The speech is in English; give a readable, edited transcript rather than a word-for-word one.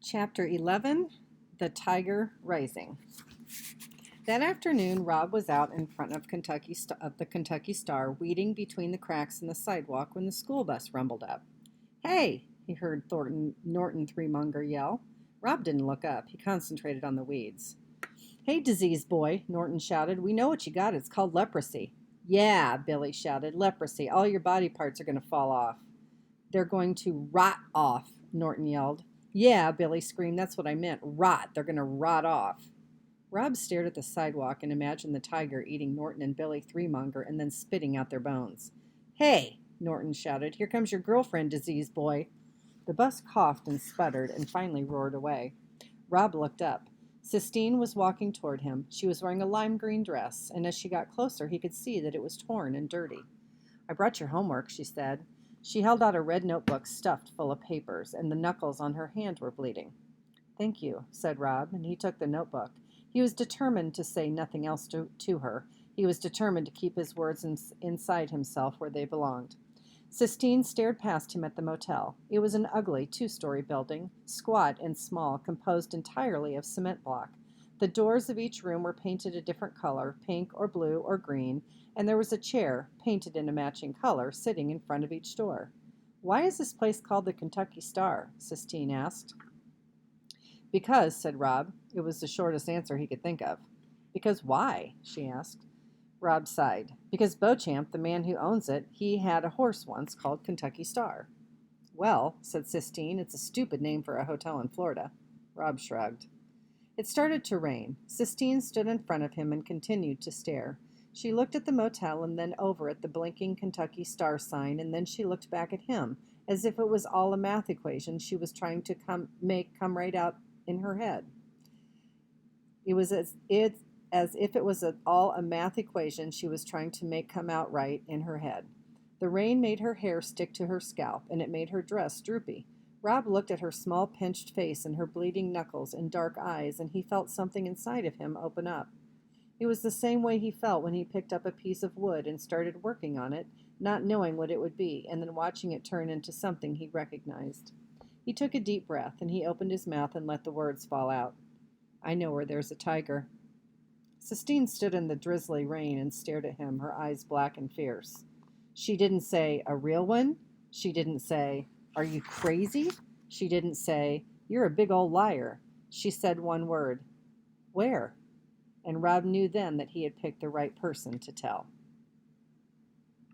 Chapter 11, The Tiger Rising. That afternoon, Rob was out in front of the Kentucky Star, weeding between the cracks in the sidewalk when the school bus rumbled up. "Hey!" he heard Norton Threemonger yell. Rob didn't look up. He concentrated on the weeds. "Hey, disease boy," Norton shouted. "We know what you got. It's called leprosy." "Yeah," Billy shouted. "Leprosy. All your body parts are going to fall off." "They're going to rot off," Norton yelled. "Yeah," Billy screamed. "That's what I meant. Rot. They're going to rot off." Rob stared at the sidewalk and imagined the tiger eating Norton and Billy Threemonger and then spitting out their bones. "Hey!" Norton shouted. "Here comes your girlfriend, disease boy." The bus coughed and sputtered and finally roared away. Rob looked up. Sistine was walking toward him. She was wearing a lime green dress, and as she got closer, he could see that it was torn and dirty. "I brought your homework," she said. She held out a red notebook stuffed full of papers, and the knuckles on her hand were bleeding. "Thank you," said Rob, and he took the notebook. He was determined to say nothing else to her. He was determined to keep his words inside himself where they belonged. Sistine stared past him at the motel. It was an ugly two-story building, squat and small, composed entirely of cement block. The doors of each room were painted a different color, pink or blue or green, and there was a chair, painted in a matching color, sitting in front of each door. "Why is this place called the Kentucky Star?" Sistine asked. "Because," said Rob. It was the shortest answer he could think of. "Because why?" she asked. Rob sighed. "Because Beauchamp, the man who owns it, he had a horse once called Kentucky Star." "Well," said Sistine, "it's a stupid name for a hotel in Florida." Rob shrugged. It started to rain. Sistine stood in front of him and continued to stare. She looked at the motel and then over at the blinking Kentucky Star sign, and then she looked back at him, as if it was all a math equation she was trying to come right out in her head. It was as if it was all a math equation she was trying to make come out right in her head. The rain made her hair stick to her scalp, and it made her dress droopy. Rob looked at her small pinched face and her bleeding knuckles and dark eyes, and he felt something inside of him open up. It was the same way he felt when he picked up a piece of wood and started working on it, not knowing what it would be, and then watching it turn into something he recognized. He took a deep breath, and he opened his mouth and let the words fall out. "I know where there's a tiger." Sistine stood in the drizzly rain and stared at him, her eyes black and fierce. She didn't say, "A real one?" She didn't say, "Are you crazy?" She didn't say, "You're a big old liar." She said one word, "Where?" And Rob knew then that he had picked the right person to tell.